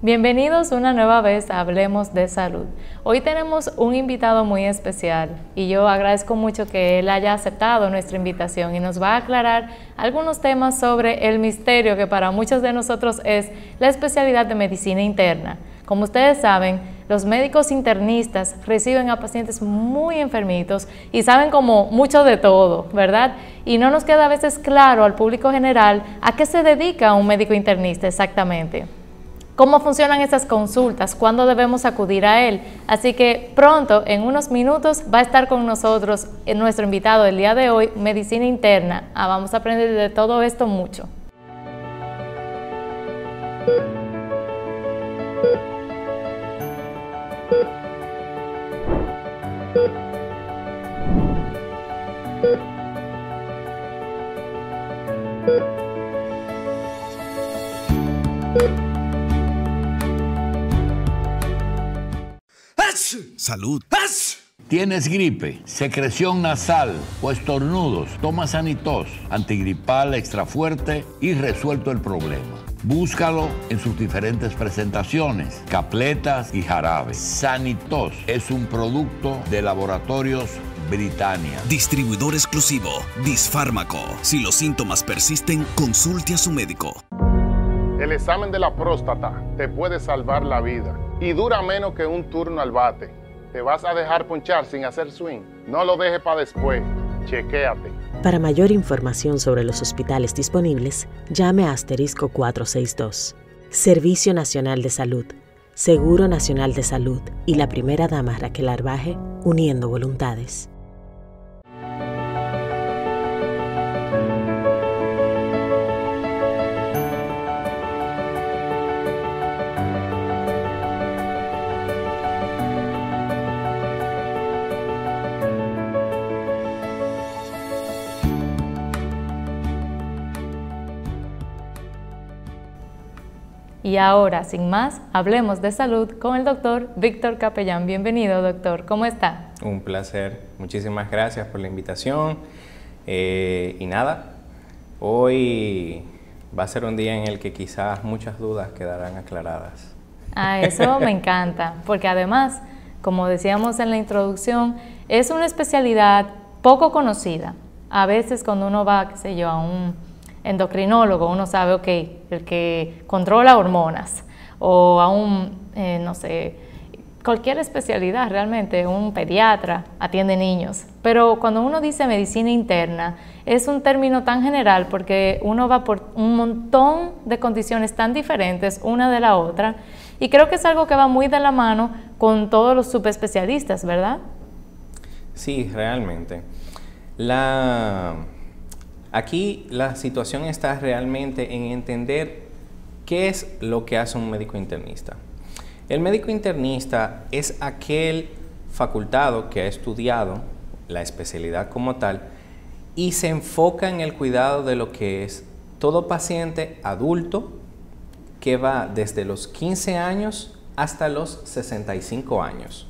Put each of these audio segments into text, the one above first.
Bienvenidos una nueva vez a Hablemos de Salud. Hoy tenemos un invitado muy especial y yo agradezco mucho que él haya aceptado nuestra invitación y nos va a aclarar algunos temas sobre el misterio que para muchos de nosotros es la especialidad de medicina interna. Como ustedes saben, los médicos internistas reciben a pacientes muy enfermitos y saben como mucho de todo, ¿verdad? Y no nos queda a veces claro al público general a qué se dedica un médico internista exactamente. ¿Cómo funcionan esas consultas? ¿Cuándo debemos acudir a él? Así que pronto, en unos minutos, va a estar con nosotros nuestro invitado del día de hoy, Medicina Interna. Vamos a aprender de todo esto mucho. Salud. ¿Tienes gripe, secreción nasal o estornudos? Toma Sanitos, antigripal extra fuerte y resuelto el problema. Búscalo en sus diferentes presentaciones, capletas y jarabes. Sanitos es un producto de Laboratorios Britannia. Distribuidor exclusivo, Disfármaco. Si los síntomas persisten, consulte a su médico. El examen de la próstata te puede salvar la vida y dura menos que un turno al bate. ¿Te vas a dejar ponchar sin hacer swing? No lo dejes para después. Chequéate. Para mayor información sobre los hospitales disponibles, llame a *462. Servicio Nacional de Salud, Seguro Nacional de Salud y la primera dama Raquel Arbaje, uniendo voluntades. Y ahora, sin más, hablemos de salud con el doctor Víctor Capellán. Bienvenido, doctor. ¿Cómo está? Un placer. Muchísimas gracias por la invitación. Y nada, hoy va a ser un día en el que quizás muchas dudas quedarán aclaradas. Eso me encanta, porque además, como decíamos en la introducción, es una especialidad poco conocida. A veces cuando uno va, qué sé yo, a un endocrinólogo, uno sabe, ok, el que controla hormonas, o a un, no sé, cualquier especialidad realmente, un pediatra atiende niños, pero cuando uno dice medicina interna, es un término tan general porque uno va por un montón de condiciones tan diferentes una de la otra, y creo que es algo que va muy de la mano con todos los subespecialistas, ¿verdad? Sí, realmente. Aquí la situación está realmente en entender qué es lo que hace un médico internista. El médico internista es aquel facultado que ha estudiado la especialidad como tal y se enfoca en el cuidado de lo que es todo paciente adulto que va desde los 15 años hasta los 65 años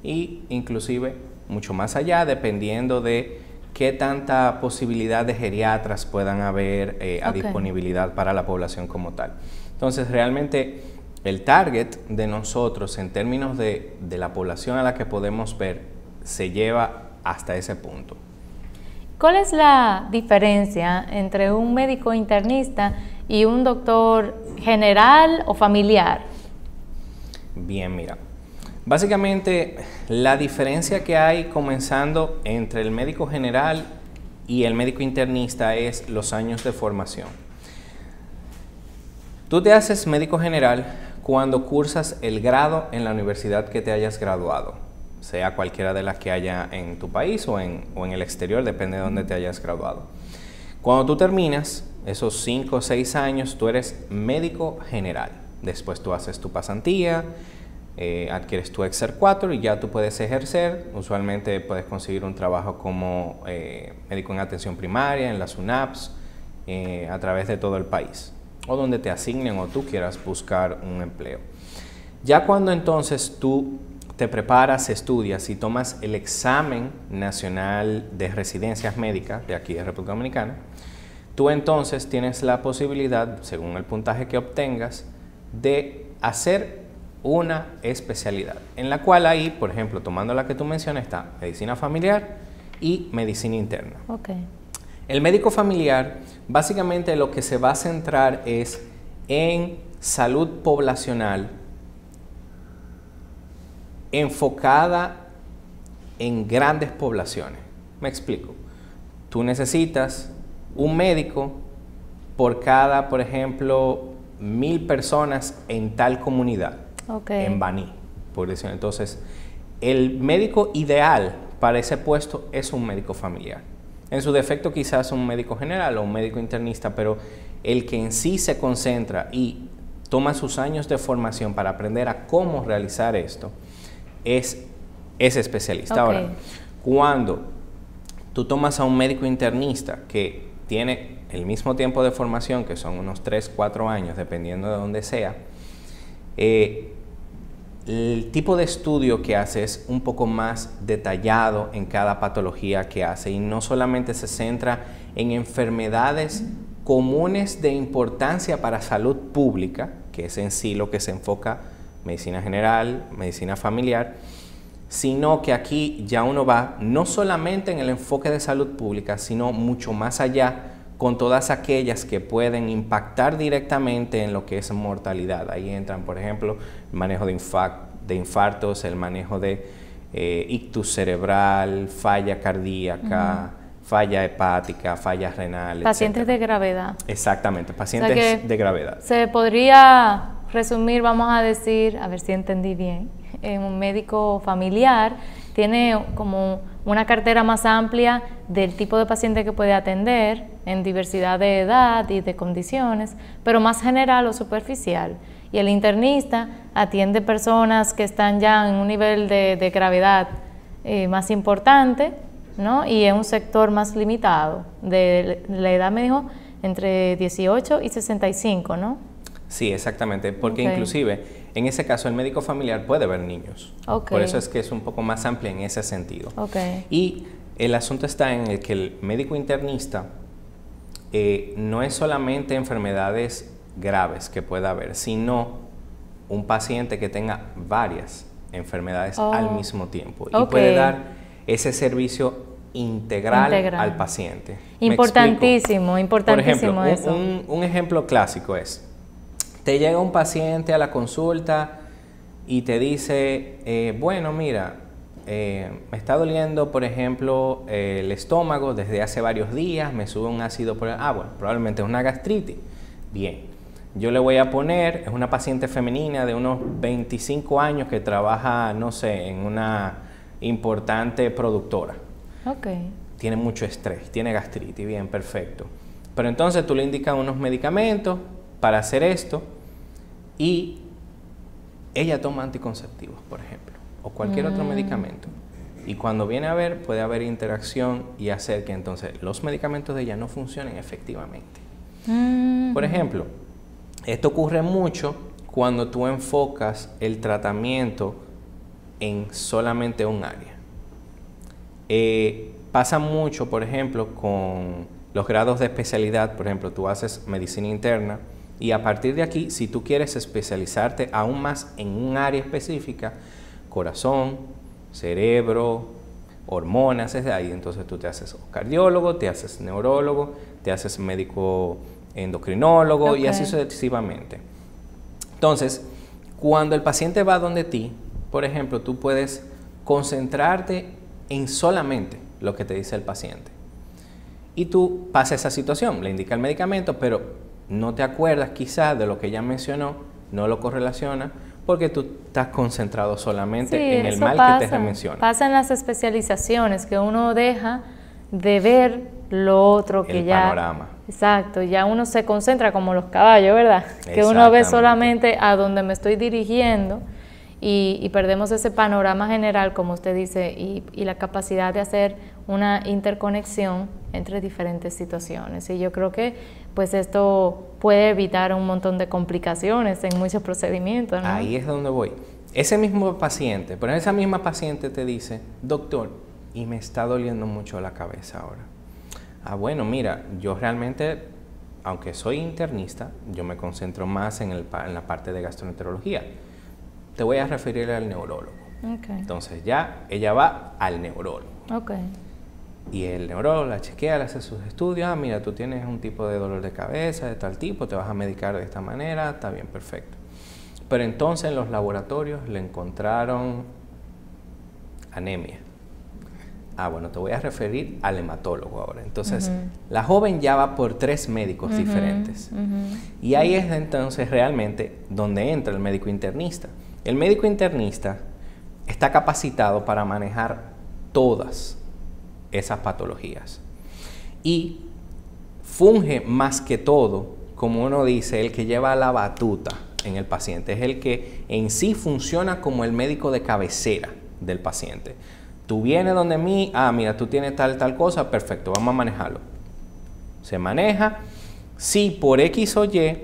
y inclusive mucho más allá dependiendo de qué tanta posibilidad de geriatras puedan haber a disponibilidad para la población como tal. Entonces, realmente el target de nosotros en términos de la población a la que podemos ver se lleva hasta ese punto. ¿Cuál es la diferencia entre un médico internista y un doctor general o familiar? Bien, mira. Básicamente, la diferencia que hay comenzando entre el médico general y el médico internista es los años de formación. Tú te haces médico general cuando cursas el grado en la universidad que te hayas graduado, sea cualquiera de las que haya en tu país o en el exterior, depende de dónde te hayas graduado. Cuando tú terminas esos 5 o 6 años, tú eres médico general. Después tú haces tu pasantía, adquieres tu Excer 4 y ya tú puedes ejercer. Usualmente puedes conseguir un trabajo como médico en atención primaria, en las UNAPS, a través de todo el país, o donde te asignen o tú quieras buscar un empleo. Ya cuando entonces tú te preparas, estudias y tomas el examen nacional de residencias médicas de aquí de República Dominicana, tú entonces tienes la posibilidad, según el puntaje que obtengas, de hacer una especialidad, en la cual ahí, por ejemplo, tomando la que tú mencionas, está medicina familiar y medicina interna. Okay. El médico familiar, básicamente lo que se va a centrar es en salud poblacional enfocada en grandes poblaciones. Me explico. Tú necesitas un médico por cada, por ejemplo, 1000 personas en tal comunidad, Okay. en Baní, por decirlo. Entonces, el médico ideal para ese puesto es un médico familiar. En su defecto quizás un médico general o un médico internista, pero el que en sí se concentra y toma sus años de formación para aprender a cómo realizar esto es ese especialista. Okay. Ahora, cuando tú tomas a un médico internista que tiene el mismo tiempo de formación, que son unos 3, 4 años, dependiendo de dónde sea, el tipo de estudio que hace es un poco más detallado en cada patología que hace y no solamente se centra en enfermedades comunes de importancia para salud pública, que es en sí lo que se enfoca medicina general, medicina familiar, sino que aquí ya uno va no solamente en el enfoque de salud pública, sino mucho más allá con todas aquellas que pueden impactar directamente en lo que es mortalidad. Ahí entran, por ejemplo, el manejo de infartos, el manejo de ictus cerebral, falla cardíaca, falla hepática, fallas renales. Pacientes etcétera. de gravedad. Exactamente, pacientes O sea de gravedad. Se podría resumir, vamos a decir, a ver si entendí bien, un médico familiar tiene como una cartera más amplia del tipo de paciente que puede atender en diversidad de edad y de condiciones, pero más general o superficial. Y el internista atiende personas que están ya en un nivel de gravedad más importante, ¿no? Y en un sector más limitado. De la edad, me dijo, entre 18 y 65, ¿no? Sí, exactamente, porque Okay. inclusive en ese caso el médico familiar puede ver niños. Okay. Por eso es que es un poco más amplia en ese sentido. Okay. Y el asunto está en el que el médico internista no es solamente enfermedades graves que pueda haber, sino un paciente que tenga varias enfermedades al mismo tiempo y Okay. puede dar ese servicio integral al paciente. ¿Me Importantísimo, explico? importantísimo. Por ejemplo, eso. un ejemplo clásico es, te llega un paciente a la consulta y te dice, bueno, mira, me está doliendo, por ejemplo, el estómago desde hace varios días, me sube un ácido, bueno, probablemente es una gastritis. Bien, yo le voy a poner, es una paciente femenina de unos 25 años que trabaja, no sé, en una importante productora. Okay. Tiene mucho estrés, tiene gastritis, bien, perfecto. Pero entonces tú le indicas unos medicamentos para hacer esto y ella toma anticonceptivos, por ejemplo, o cualquier otro medicamento. Y cuando viene a ver, puede haber interacción y hacer que entonces los medicamentos de ella no funcionen efectivamente. Por ejemplo, esto ocurre mucho cuando tú enfocas el tratamiento en solamente un área. Pasa mucho, por ejemplo, con los grados de especialidad. Por ejemplo, tú haces medicina interna y a partir de aquí, si tú quieres especializarte aún más en un área específica, corazón, cerebro, hormonas, es de ahí. Entonces tú te haces cardiólogo, te haces neurólogo, te haces médico endocrinólogo Okay. y así sucesivamente. Entonces, cuando el paciente va donde ti, por ejemplo, tú puedes concentrarte en solamente lo que te dice el paciente. Y tú pasas esa situación, le indica el medicamento, pero no te acuerdas quizás de lo que ella mencionó, no lo correlaciona, porque tú estás concentrado solamente en el mal que te menciona. Pasa en las especializaciones, que uno deja de ver lo otro que el ya... panorama. Exacto, ya uno se concentra como los caballos, ¿verdad? Que uno ve solamente a donde me estoy dirigiendo y perdemos ese panorama general, como usted dice, y la capacidad de hacer una interconexión entre diferentes situaciones. Y yo creo que pues esto puede evitar un montón de complicaciones en muchos procedimientos, ¿no? Ahí es donde voy. Ese mismo paciente, pero esa misma paciente te dice, doctor, y me está doliendo mucho la cabeza ahora. Ah, bueno, mira, yo realmente aunque soy internista, yo me concentro más en la parte de gastroenterología. Te voy a referir al neurólogo. Okay. Entonces ya ella va al neurólogo. Okay. Y el neurólogo la chequea, le hace sus estudios. Ah, mira, tú tienes un tipo de dolor de cabeza de tal tipo, te vas a medicar de esta manera, está bien, perfecto. Pero entonces en los laboratorios le encontraron anemia. Ah, bueno, te voy a referir al hematólogo ahora. Entonces, la joven ya va por 3 médicos diferentes. Y ahí es entonces realmente donde entra el médico internista. El médico internista está capacitado para manejar todas esas patologías. Y funge más que todo, como uno dice, el que lleva la batuta en el paciente. Es el que en sí funciona como el médico de cabecera del paciente. Tú vienes donde mí, ah, mira, tú tienes tal cosa, perfecto, vamos a manejarlo. Se maneja. Si por X o Y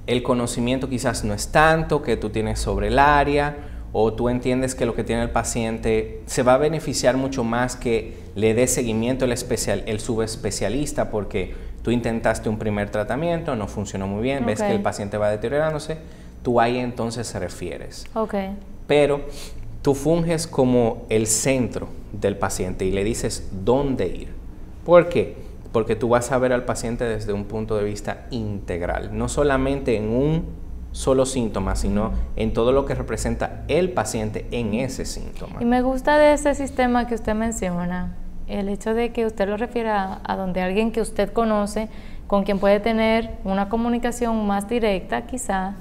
el conocimiento quizás no es tanto que tú tienes sobre el área, o tú entiendes que lo que tiene el paciente se va a beneficiar mucho más que le dé seguimiento el subespecialista, porque tú intentaste un primer tratamiento, no funcionó muy bien, ves que el paciente va deteriorándose, tú ahí entonces se refieres. Okay. Pero tú funges como el centro del paciente y le dices dónde ir. ¿Por qué? Porque tú vas a ver al paciente desde un punto de vista integral, no solamente en un solo síntoma, sino en todo lo que representa el paciente en ese síntoma. Y me gusta de ese sistema que usted menciona, el hecho de que usted lo refiera a donde alguien que usted conoce, con quien puede tener una comunicación más directa quizá,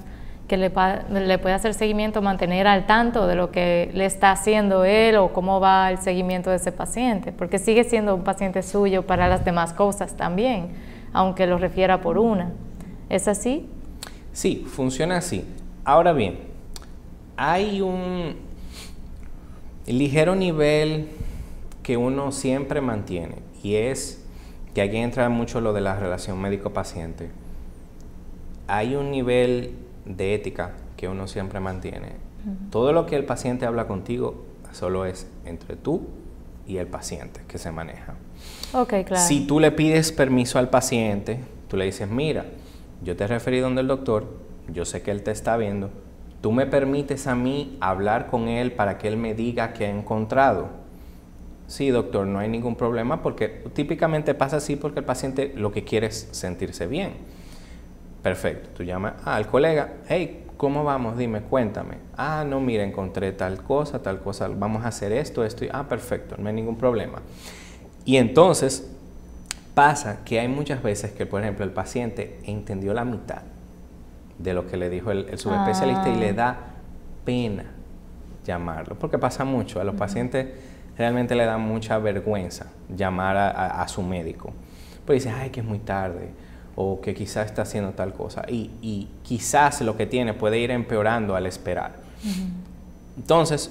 que le puede hacer seguimiento, mantener al tanto de lo que le está haciendo él o cómo va el seguimiento de ese paciente, porque sigue siendo un paciente suyo para las demás cosas también, aunque lo refiera por una. ¿Es así? Sí, funciona así. Ahora bien, hay un ligero nivel que uno siempre mantiene, y es que aquí entra mucho lo de la relación médico-paciente. Hay un nivel de ética que uno siempre mantiene. Todo lo que el paciente habla contigo solo es entre tú y el paciente que se maneja. Okay, claro. Si tú le pides permiso al paciente, tú le dices, mira, yo te he referido donde el doctor, yo sé que él te está viendo, tú me permites a mí hablar con él para que él me diga qué ha encontrado. Sí, doctor, no hay ningún problema, porque típicamente pasa así porque el paciente lo que quiere es sentirse bien. Perfecto, tú llamas al colega, hey, ¿cómo vamos? Dime, cuéntame. Ah, no, mira, encontré tal cosa, vamos a hacer esto, y perfecto, no hay ningún problema. Y entonces pasa que hay muchas veces que, por ejemplo, el paciente entendió la mitad de lo que le dijo el subespecialista y le da pena llamarlo, porque pasa mucho, a los pacientes realmente le da mucha vergüenza llamar a su médico, pero dice, ay, que es muy tarde, o que quizás está haciendo tal cosa, y quizás lo que tiene puede ir empeorando al esperar. Entonces,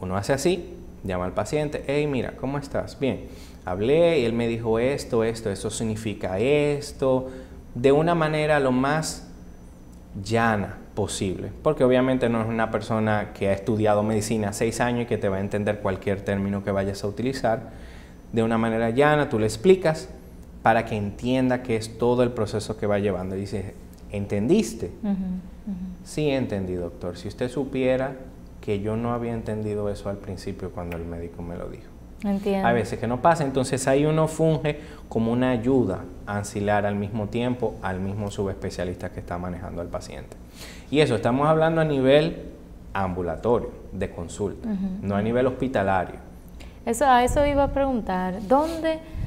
uno hace así, llama al paciente, hey, mira, ¿cómo estás? Bien, hablé y él me dijo esto significa esto, de una manera lo más llana posible, porque obviamente no es una persona que ha estudiado medicina 6 años y que te va a entender cualquier término que vayas a utilizar. De una manera llana, tú le explicas para que entienda que es todo el proceso que va llevando. Y dice, ¿entendiste? Sí, entendí, doctor. Si usted supiera que yo no había entendido eso al principio cuando el médico me lo dijo. Entiendo. Hay veces que no pasa, entonces ahí uno funge como una ayuda ancilar al mismo tiempo al mismo subespecialista que está manejando al paciente. Y eso, estamos hablando a nivel ambulatorio, de consulta, no a nivel hospitalario. A eso iba a preguntar,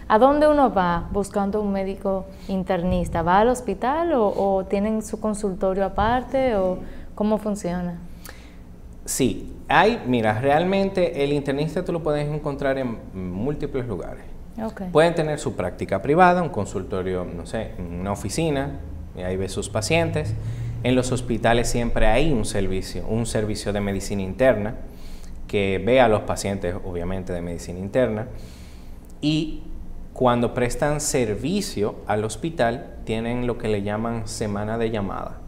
¿a dónde uno va buscando un médico internista? ¿Va al hospital o tienen su consultorio aparte o cómo funciona? Sí, mira, realmente el internista tú lo puedes encontrar en múltiples lugares. Okay. Pueden tener su práctica privada, un consultorio, no sé, una oficina, y ahí ve sus pacientes. En los hospitales siempre hay un servicio de medicina interna que ve a los pacientes, obviamente, de medicina interna. Y cuando prestan servicio al hospital, tienen lo que le llaman semana de llamada.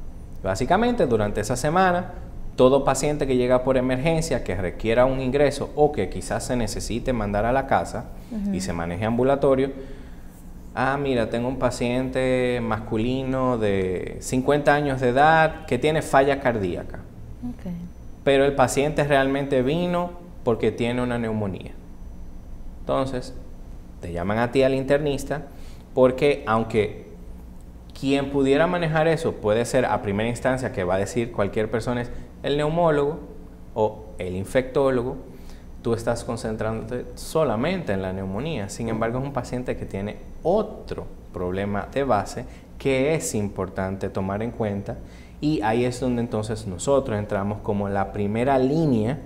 Básicamente, durante esa semana, todo paciente que llega por emergencia, que requiera un ingreso o que quizás se necesite mandar a la casa y se maneje ambulatorio, mira, tengo un paciente masculino de 50 años de edad que tiene falla cardíaca. Okay. Pero el paciente realmente vino porque tiene una neumonía. Entonces, te llaman a ti al internista porque aunque quien pudiera manejar eso puede ser a primera instancia, que va a decir cualquier persona, es el neumólogo o el infectólogo, tú estás concentrándote solamente en la neumonía. Sin embargo, es un paciente que tiene otro problema de base que es importante tomar en cuenta, y ahí es donde entonces nosotros entramos como la primera línea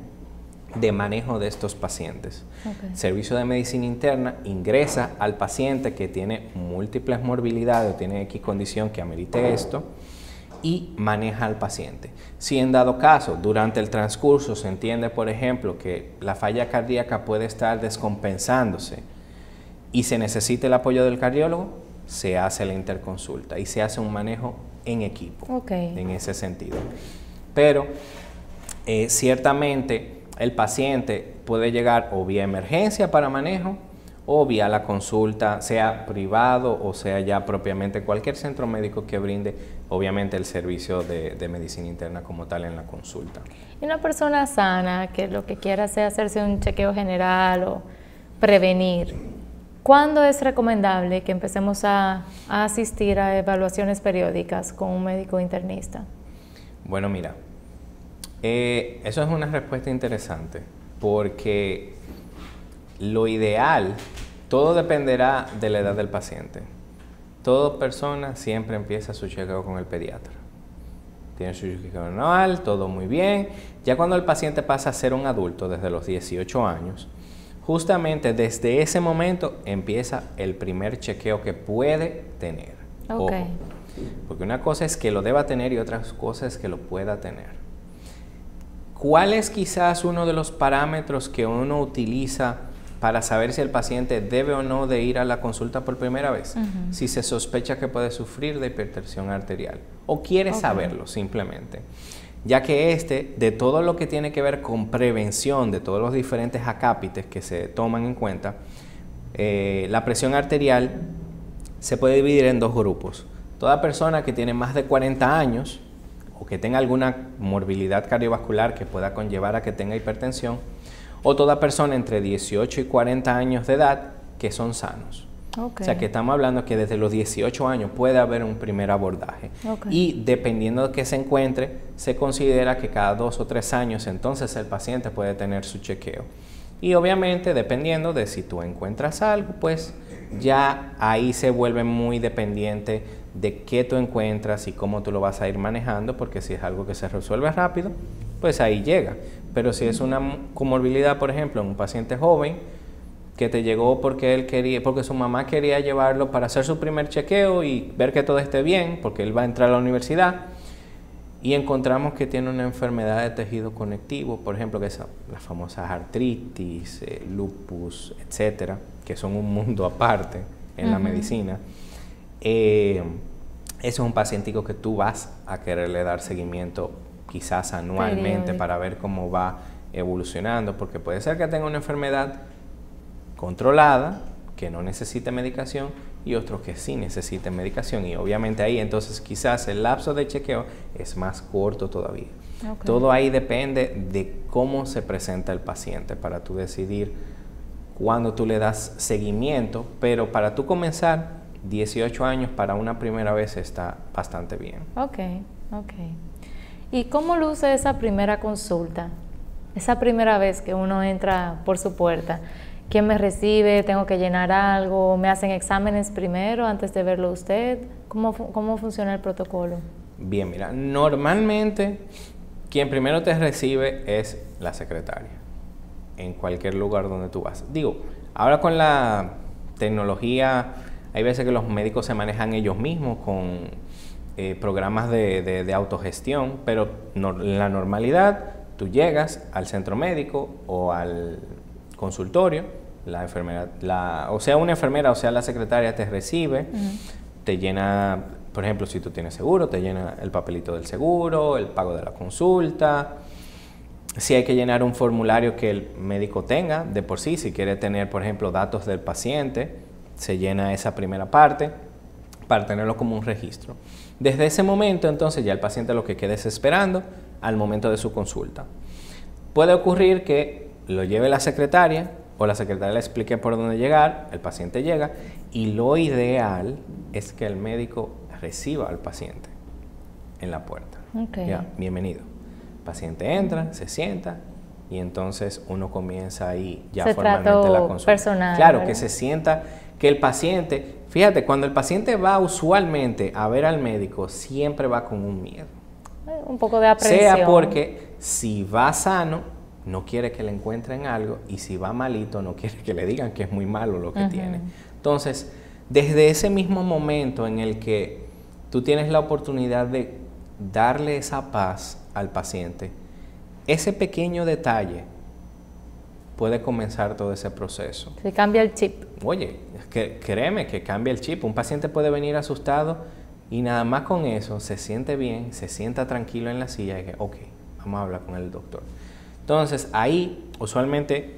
de manejo de estos pacientes. Okay. El servicio de medicina interna ingresa al paciente que tiene múltiples morbilidades o tiene X condición que amerite esto y maneja al paciente. Si en dado caso, durante el transcurso se entiende, por ejemplo, que la falla cardíaca puede estar descompensándose y se necesita el apoyo del cardiólogo, se hace la interconsulta y se hace un manejo en equipo, Okay. en ese sentido. Pero ciertamente el paciente puede llegar o vía emergencia para manejo o vía la consulta, sea privado o sea ya propiamente cualquier centro médico que brinde obviamente el servicio de medicina interna como tal en la consulta. Y una persona sana que lo que quiera sea hacerse un chequeo general o prevenir, ¿cuándo es recomendable que empecemos a asistir a evaluaciones periódicas con un médico internista? Bueno, mira, eso es una respuesta interesante porque lo ideal, todo dependerá de la edad del paciente. Toda persona siempre empieza su chequeo con el pediatra. Tiene su chequeo anual, todo muy bien. Ya cuando el paciente pasa a ser un adulto desde los 18 años, justamente desde ese momento empieza el primer chequeo que puede tener. Okay. Ojo, porque una cosa es que lo deba tener y otra cosa es que lo pueda tener. ¿Cuál es quizás uno de los parámetros que uno utiliza para saber si el paciente debe o no de ir a la consulta por primera vez? Si se sospecha que puede sufrir de hipertensión arterial o quiere saberlo simplemente. Ya que de todo lo que tiene que ver con prevención de todos los diferentes acápites que se toman en cuenta, la presión arterial se puede dividir en dos grupos. Toda persona que tiene más de 40 años o que tenga alguna morbilidad cardiovascular que pueda conllevar a que tenga hipertensión, o toda persona entre 18 y 40 años de edad que son sanos. Okay. O sea que estamos hablando que desde los 18 años puede haber un primer abordaje. Okay. Y dependiendo de que se encuentre, se considera que cada 2 o 3 años entonces el paciente puede tener su chequeo. Y obviamente dependiendo de si tú encuentras algo, pues ya ahí se vuelve muy dependiente de qué tú encuentras y cómo tú lo vas a ir manejando, porque si es algo que se resuelve rápido, pues ahí llega. Pero si es una comorbilidad, por ejemplo, en un paciente joven que te llegó porque su mamá quería llevarlo para hacer su primer chequeo y ver que todo esté bien, porque él va a entrar a la universidad, y encontramos que tiene una enfermedad de tejido conectivo, por ejemplo, que son las famosas artritis, lupus, etcétera, que son un mundo aparte en la medicina. Ese es un pacientico que tú vas a quererle dar seguimiento quizás anualmente para ver cómo va evolucionando, porque puede ser que tenga una enfermedad controlada, que no necesite medicación, y otros que sí necesiten medicación, y obviamente ahí entonces quizás el lapso de chequeo es más corto todavía. Okay. Todo ahí depende de cómo se presenta el paciente para tú decidir cuándo tú le das seguimiento, pero para tú comenzar 18 años para una primera vez está bastante bien. Ok. ¿Y cómo luce esa primera consulta? Esa primera vez que uno entra por su puerta. ¿Quién me recibe? ¿Tengo que llenar algo? ¿Me hacen exámenes primero antes de verlo usted? ¿Cómo funciona el protocolo? Bien, mira, normalmente quien primero te recibe es la secretaria en cualquier lugar donde tú vas. Digo, ahora con la tecnología hay veces que los médicos se manejan ellos mismos con programas de autogestión, pero en la normalidad tú llegas al centro médico o al consultorio, la enfermera, o sea una enfermera o sea la secretaria te recibe, te llena, por ejemplo, si tú tienes seguro, te llena el papelito del seguro, el pago de la consulta, si hay que llenar un formulario que el médico tenga de por sí, si quiere tener, por ejemplo, datos del paciente, se llena esa primera parte para tenerlo como un registro. Desde ese momento, entonces, ya el paciente lo que queda es esperando al momento de su consulta. Puede ocurrir que lo lleve la secretaria o la secretaria le explique por dónde llegar, el paciente llega y lo ideal es que el médico reciba al paciente en la puerta. Okay. Ya, bienvenido. El paciente entra, se sienta y entonces uno comienza ahí ya formalmente la consulta. Personal, claro, ¿verdad? que se sienta, que el paciente, fíjate, cuando el paciente va usualmente a ver al médico, siempre va con un miedo. Un poco de aprensión. Sea porque si va sano, no quiere que le encuentren algo, y si va malito, no quiere que le digan que es muy malo lo que tiene. Entonces, desde ese mismo momento en el que tú tienes la oportunidad de darle esa paz al paciente, ese pequeño detalle puede comenzar todo ese proceso. Se cambia el chip. Oye, créeme que cambia el chip. Un paciente puede venir asustado y nada más con eso se siente bien, se sienta tranquilo en la silla y que, ok, vamos a hablar con el doctor. Entonces, ahí, usualmente,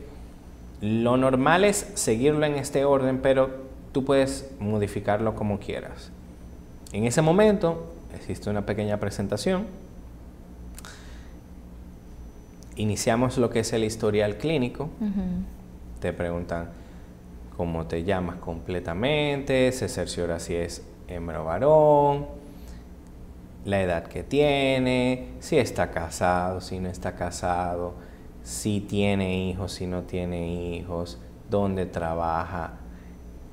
lo normal es seguirlo en este orden, pero tú puedes modificarlo como quieras. En ese momento, existe una pequeña presentación. Iniciamos lo que es el historial clínico. Te preguntan cómo te llamas completamente, se cerciora si es hembra o varón, la edad que tiene, si está casado, si no está casado, si tiene hijos, si no tiene hijos, dónde trabaja,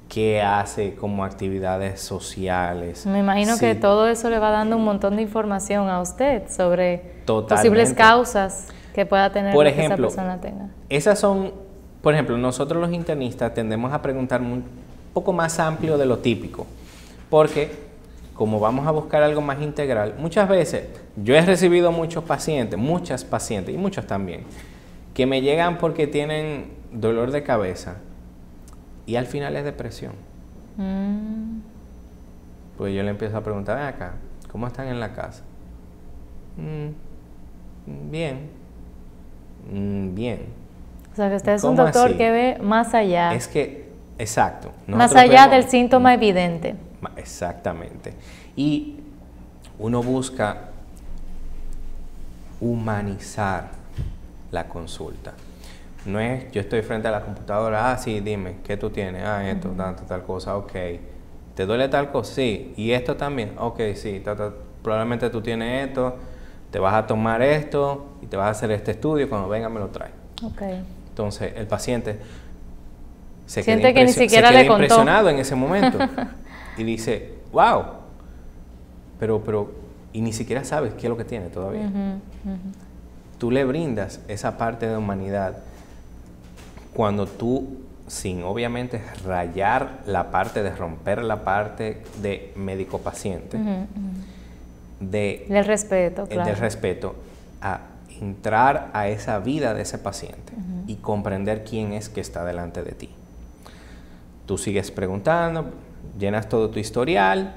qué hace como actividades sociales. Me imagino que todo eso le va dando un montón de información a usted sobre posibles causas que pueda tener por que ejemplo, esa persona tenga. Esas son, por ejemplo, nosotros los internistas tendemos a preguntar un poco más amplio de lo típico, porque como vamos a buscar algo más integral, muchas veces yo he recibido muchas pacientes y muchos también, que me llegan porque tienen dolor de cabeza y al final es depresión. Pues yo le empiezo a preguntar, ven acá, ¿cómo están en la casa? Bien. Bien. O sea, que usted es un doctor así? que ve más allá. Es que, exacto. Más allá del síntoma evidente. Exactamente. Y uno busca humanizar la consulta. No es, yo estoy frente a la computadora, sí, dime, ¿qué tú tienes? Esto, tal cosa, ok. ¿Te duele tal cosa? Sí. ¿Y esto también? Ok, sí, probablemente tú tienes esto, te vas a tomar esto y te vas a hacer este estudio, cuando venga me lo trae. Okay. Entonces, el paciente siente que ni siquiera le contó. Impresionado en ese momento y dice, wow, pero y ni siquiera sabes qué es lo que tiene todavía. Tú le brindas esa parte de humanidad cuando tú, sin obviamente rayar la parte de romper la parte de médico-paciente, del respeto, claro. Del respeto, a entrar a esa vida de ese paciente y comprender quién es que está delante de ti. Tú sigues preguntando, llenas todo tu historial,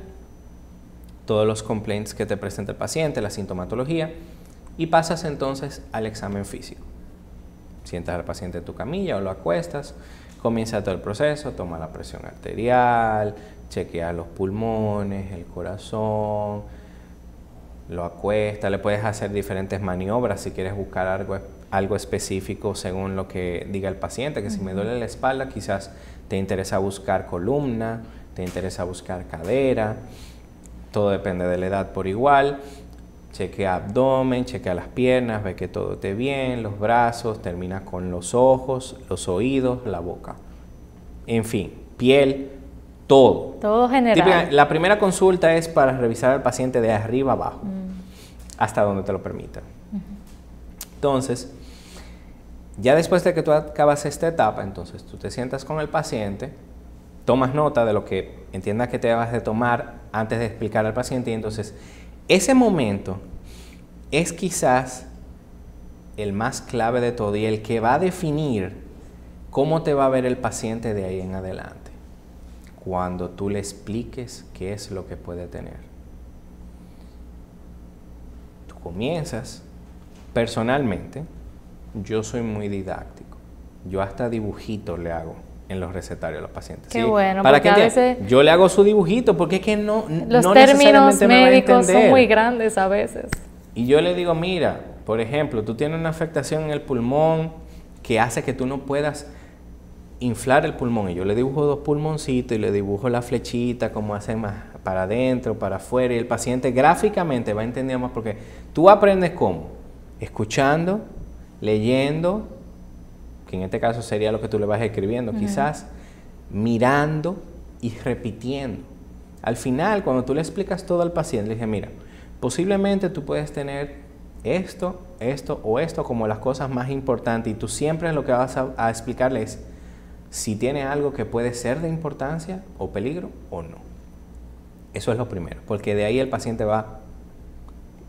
todos los complaints que te presenta el paciente, la sintomatología, y pasas entonces al examen físico. Sientas al paciente en tu camilla o lo acuestas, comienza todo el proceso, toma la presión arterial, chequea los pulmones, el corazón, lo acuesta, le puedes hacer diferentes maniobras si quieres buscar algo específico según lo que diga el paciente, que si me duele la espalda quizás te interesa buscar columna, te interesa buscar cadera, todo depende de la edad por igual. Chequea abdomen, chequea las piernas, ve que todo esté bien, los brazos, termina con los ojos, los oídos, la boca. En fin, piel, todo. Todo general. La primera consulta es para revisar al paciente de arriba abajo, hasta donde te lo permitan. Entonces, ya después de que tú acabas esta etapa, entonces tú te sientas con el paciente, tomas nota de lo que entiendas que te debas de tomar antes de explicar al paciente, y entonces ese momento es quizás el más clave de todo y el que va a definir cómo te va a ver el paciente de ahí en adelante, cuando tú le expliques qué es lo que puede tener. Tú comienzas, personalmente, yo soy muy didáctico, yo hasta dibujitos le hago en los recetarios a los pacientes. Qué ¿sí? bueno, Para porque que a veces yo le hago su dibujito, porque es que los no términos necesariamente me va a médicos son entender. muy grandes a veces. Y yo le digo, mira, por ejemplo, tú tienes una afectación en el pulmón que hace que tú no puedas inflar el pulmón. Y yo le dibujo 2 pulmoncitos y le dibujo la flechita, como hacen más para adentro, para afuera. Y el paciente gráficamente va entendiendo más, porque tú aprendes cómo, escuchando, leyendo, que en este caso sería lo que tú le vas escribiendo, quizás, mirando y repitiendo. Al final, cuando tú le explicas todo al paciente, le dije, mira, posiblemente tú puedes tener esto, esto o esto como las cosas más importantes, y tú siempre lo que vas a explicarle es si tiene algo que puede ser de importancia o peligro o no. Eso es lo primero, porque de ahí el paciente va,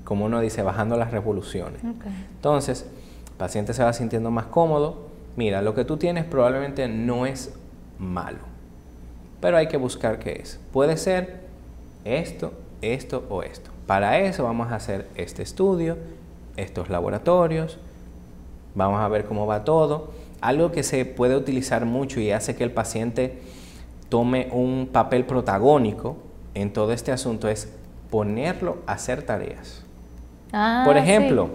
como uno dice, bajando las revoluciones. Entonces, el paciente se va sintiendo más cómodo. Mira, lo que tú tienes probablemente no es malo, pero hay que buscar qué es. Puede ser esto, esto o esto. Para eso vamos a hacer este estudio, estos laboratorios, vamos a ver cómo va todo. Algo que se puede utilizar mucho y hace que el paciente tome un papel protagónico en todo este asunto es ponerlo a hacer tareas. Por ejemplo,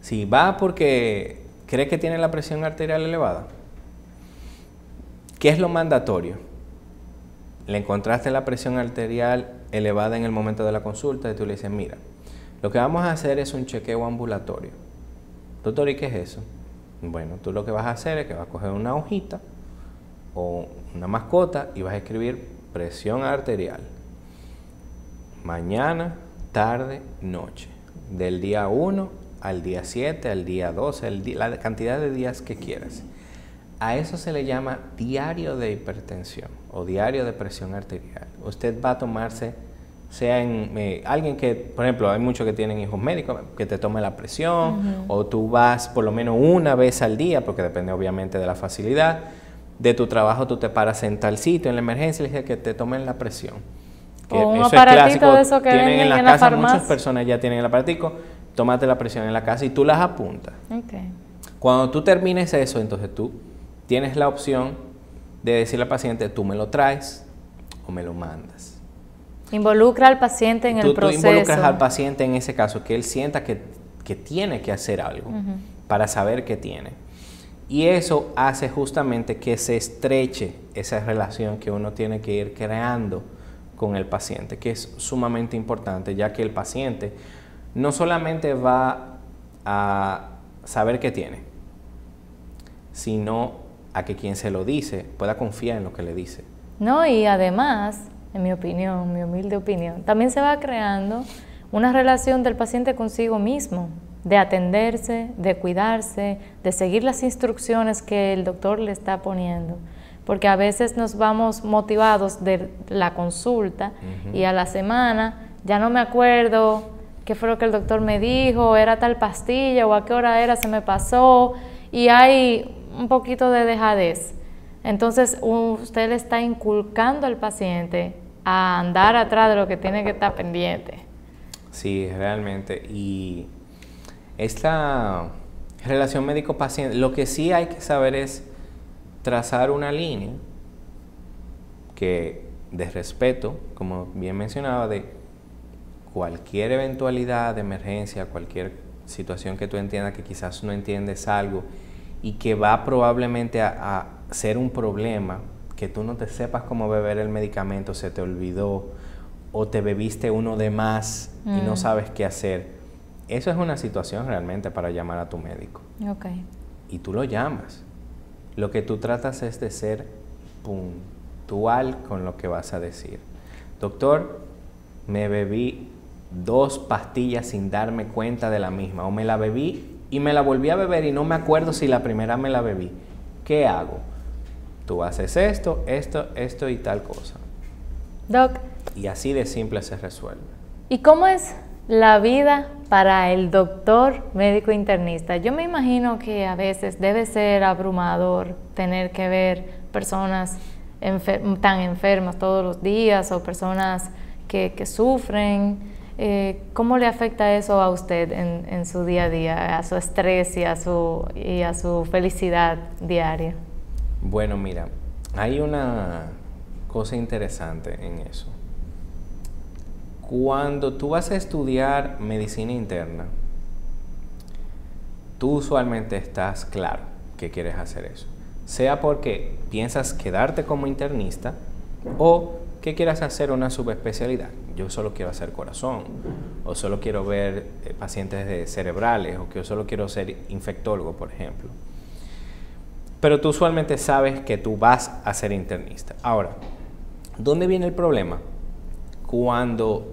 si va porque cree que tiene la presión arterial elevada, ¿qué es lo mandatorio? Le encontraste la presión arterial elevada en el momento de la consulta y tú le dices, mira, lo que vamos a hacer es un chequeo ambulatorio. Doctor, ¿y qué es eso? Bueno, tú lo que vas a hacer es que vas a coger una hojita o una mascota y vas a escribir presión arterial. Mañana, tarde, noche. Del día 1 al día 7, al día 12, la cantidad de días que quieras. A eso se le llama diario de hipertensión o diario de presión arterial. Usted va a tomarse, sea en alguien que, por ejemplo, hay muchos que tienen hijos médicos, que te tome la presión, o tú vas por lo menos una vez al día, porque depende obviamente de la facilidad, de tu trabajo tú te paras en tal sitio, en la emergencia, y le dices que te tomen la presión. Que o un eso aparatito es clásico, de eso que tienen venden en la en casa, la farmacia. muchas personas ya tienen el aparatico, tómate la presión en la casa y tú las apuntas. Cuando tú termines eso, entonces tú tienes la opción de decirle al paciente, tú me lo traes o me lo mandas. Involucra al paciente en el proceso. Tú involucras al paciente en ese caso, que él sienta que tiene que hacer algo para saber qué tiene. Y eso hace justamente que se estreche esa relación que uno tiene que ir creando con el paciente, que es sumamente importante, ya que el paciente no solamente va a saber qué tiene, sino a que quien se lo dice pueda confiar en lo que le dice. No, y además, en mi opinión, mi humilde opinión, también se va creando una relación del paciente consigo mismo, de atenderse, de cuidarse, de seguir las instrucciones que el doctor le está poniendo. Porque a veces nos vamos motivados de la consulta y a la semana ya no me acuerdo qué fue lo que el doctor me dijo, era tal pastilla o a qué hora era, se me pasó, y hay un poquito de dejadez. Entonces usted le está inculcando al paciente a andar atrás de lo que tiene que estar pendiente. Sí, realmente. Y esta relación médico-paciente, lo que sí hay que saber es trazar una línea que de respeto, como bien mencionaba, de cualquier eventualidad de emergencia, cualquier situación que tú entiendas que quizás no entiendes algo y que va probablemente a ser un problema, que tú no te sepas cómo beber el medicamento, se te olvidó o te bebiste uno de más y no sabes qué hacer. Eso es una situación realmente para llamar a tu médico. Y tú lo llamas. Lo que tú tratas es de ser puntual con lo que vas a decir. Doctor, me bebí 2 pastillas sin darme cuenta de la misma, o me la bebí y me la volví a beber y no me acuerdo si la primera me la bebí. ¿Qué hago? Tú haces esto, esto, esto y tal cosa. Doc. Y así de simple se resuelve. ¿Y cómo es la vida para el doctor médico internista? Yo me imagino que a veces debe ser abrumador tener que ver personas tan enfermas todos los días o personas que sufren. ¿Cómo le afecta eso a usted en su día a día, a su estrés y a su felicidad diaria? Bueno, mira, hay una cosa interesante en eso. Cuando tú vas a estudiar medicina interna, tú usualmente estás claro que quieres hacer eso. Sea porque piensas quedarte como internista o que quieras hacer una subespecialidad. Yo solo quiero hacer corazón, o solo quiero ver pacientes cerebrales, o que yo solo quiero ser infectólogo, por ejemplo. Pero tú usualmente sabes que tú vas a ser internista. Ahora, ¿dónde viene el problema? Cuando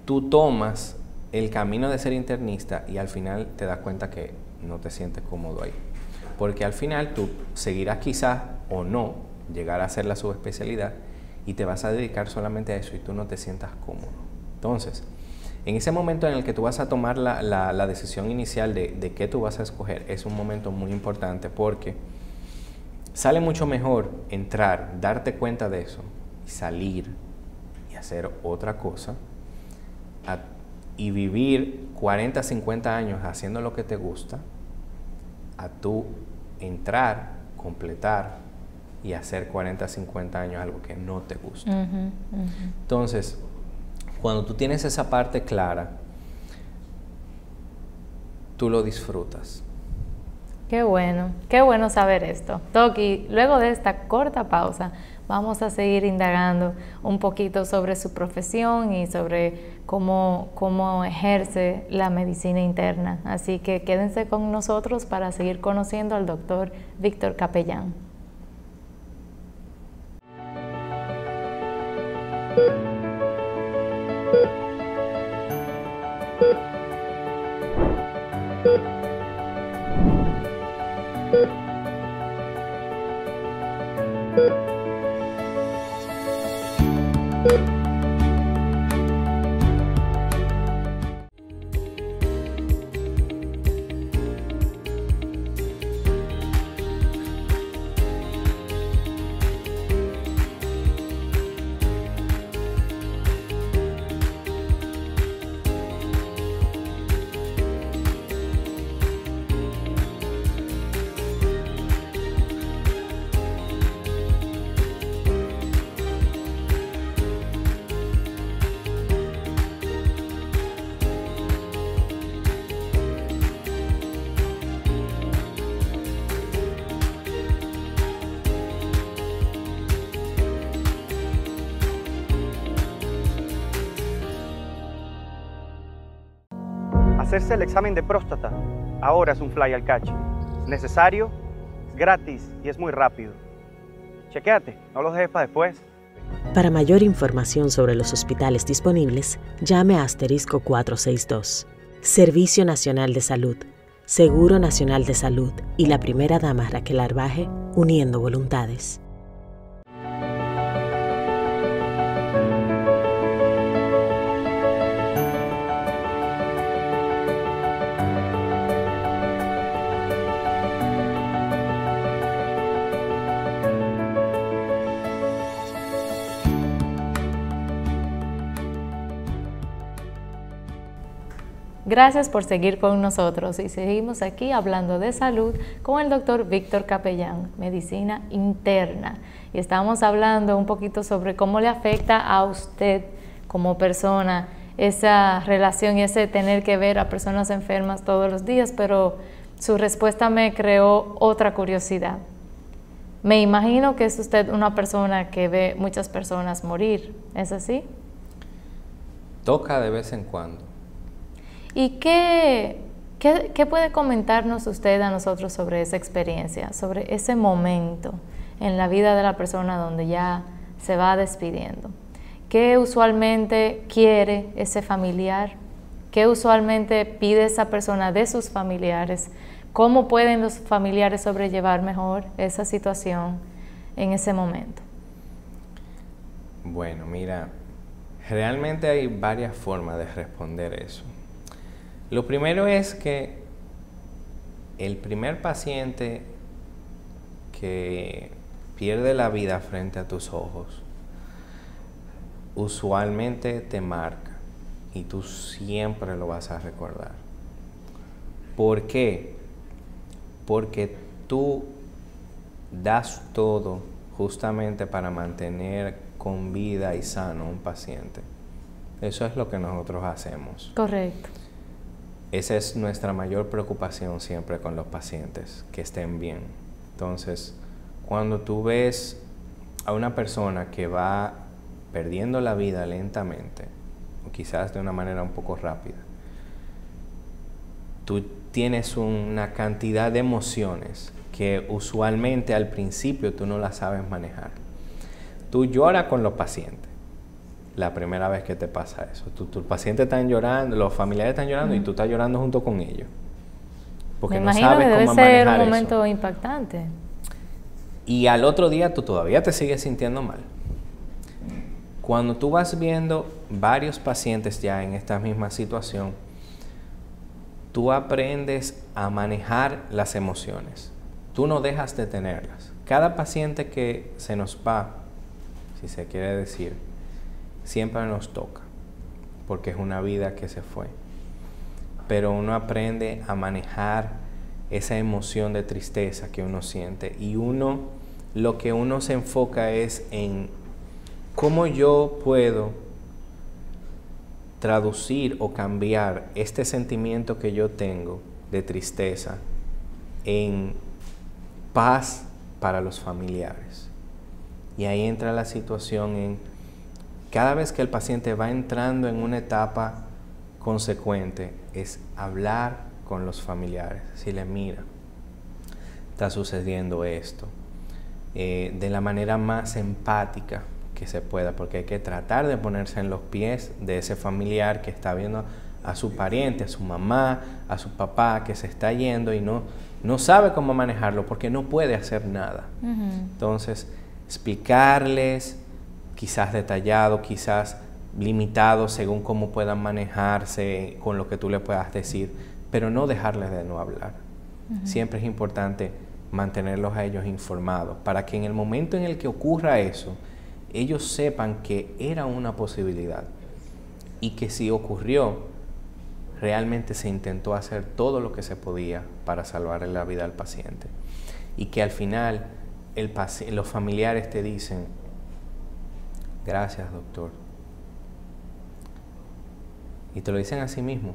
tú tomas el camino de ser internista y al final te das cuenta que no te sientes cómodo ahí. Porque al final tú seguirás quizás o no llegar a hacer la subespecialidad y te vas a dedicar solamente a eso y tú no te sientas cómodo. Entonces, en ese momento en el que tú vas a tomar la decisión inicial de qué tú vas a escoger, es un momento muy importante porque sale mucho mejor entrar, darte cuenta de eso y salir y hacer otra cosa y vivir 40, 50 años haciendo lo que te gusta, a tú entrar, completar y hacer 40, 50 años algo que no te gusta. Entonces, cuando tú tienes esa parte clara, tú lo disfrutas. Qué bueno saber esto. Toki, luego de esta corta pausa, vamos a seguir indagando un poquito sobre su profesión y sobre cómo ejerce la medicina interna. Así que quédense con nosotros para seguir conociendo al doctor Víctor Capellán. Hacerse el examen de próstata ahora es un fly al catch. Es necesario, es gratis y es muy rápido. Chequéate, no lo dejes para después. Para mayor información sobre los hospitales disponibles, llame a *462. Servicio Nacional de Salud, Seguro Nacional de Salud y la primera dama Raquel Arbaje, uniendo voluntades. Gracias por seguir con nosotros y seguimos aquí hablando de salud con el doctor Víctor Capellán, medicina interna. Y estamos hablando un poquito sobre cómo le afecta a usted como persona esa relación y ese tener que ver a personas enfermas todos los días, pero su respuesta me creó otra curiosidad. Me imagino que es usted una persona que ve muchas personas morir, ¿es así? Toca de vez en cuando. ¿Y qué puede comentarnos usted a nosotros sobre esa experiencia, sobre ese momento en la vida de la persona donde ya se va despidiendo? ¿Qué usualmente quiere ese familiar? ¿Qué usualmente pide esa persona de sus familiares? ¿Cómo pueden los familiares sobrellevar mejor esa situación en ese momento? Bueno, mira, realmente hay varias formas de responder eso. Lo primero es que el primer paciente que pierde la vida frente a tus ojos usualmente te marca y tú siempre lo vas a recordar. ¿Por qué? Porque tú das todo justamente para mantener con vida y sano un paciente. Eso es lo que nosotros hacemos. Correcto. Esa es nuestra mayor preocupación siempre con los pacientes, que estén bien. Entonces, cuando tú ves a una persona que va perdiendo la vida lentamente, o quizás de una manera un poco rápida, tú tienes una cantidad de emociones que usualmente al principio tú no las sabes manejar. Tú lloras con los pacientes la primera vez que te pasa eso. Tus pacientes están llorando, los familiares están llorando y tú estás llorando junto con ellos. Porque Me no imagino sabes que debe cómo ser manejar un momento eso. impactante. Y al otro día tú todavía te sigues sintiendo mal. Cuando tú vas viendo varios pacientes ya en esta misma situación, tú aprendes a manejar las emociones. Tú no dejas de tenerlas. Cada paciente que se nos va, si se quiere decir, siempre nos toca, porque es una vida que se fue. Pero uno aprende a manejar esa emoción de tristeza que uno siente, y lo que uno se enfoca es en cómo yo puedo traducir o cambiar este sentimiento que yo tengo de tristeza en paz para los familiares. Y ahí entra la situación en cada vez que el paciente va entrando en una etapa consecuente, es hablar con los familiares, decirle, mira, está sucediendo esto, de la manera más empática que se pueda, porque hay que tratar de ponerse en los pies de ese familiar que está viendo a su pariente, a su mamá, a su papá que se está yendo y no sabe cómo manejarlo porque no puede hacer nada. Entonces, explicarles, quizás detallado, quizás limitado según cómo puedan manejarse con lo que tú le puedas decir, pero no dejarles de no hablar. Siempre es importante mantenerlos a ellos informados para que en el momento en el que ocurra eso, ellos sepan que era una posibilidad y que si ocurrió, realmente se intentó hacer todo lo que se podía para salvarle la vida al paciente. Y que al final los familiares te dicen, gracias, doctor. Y te lo dicen a sí mismo.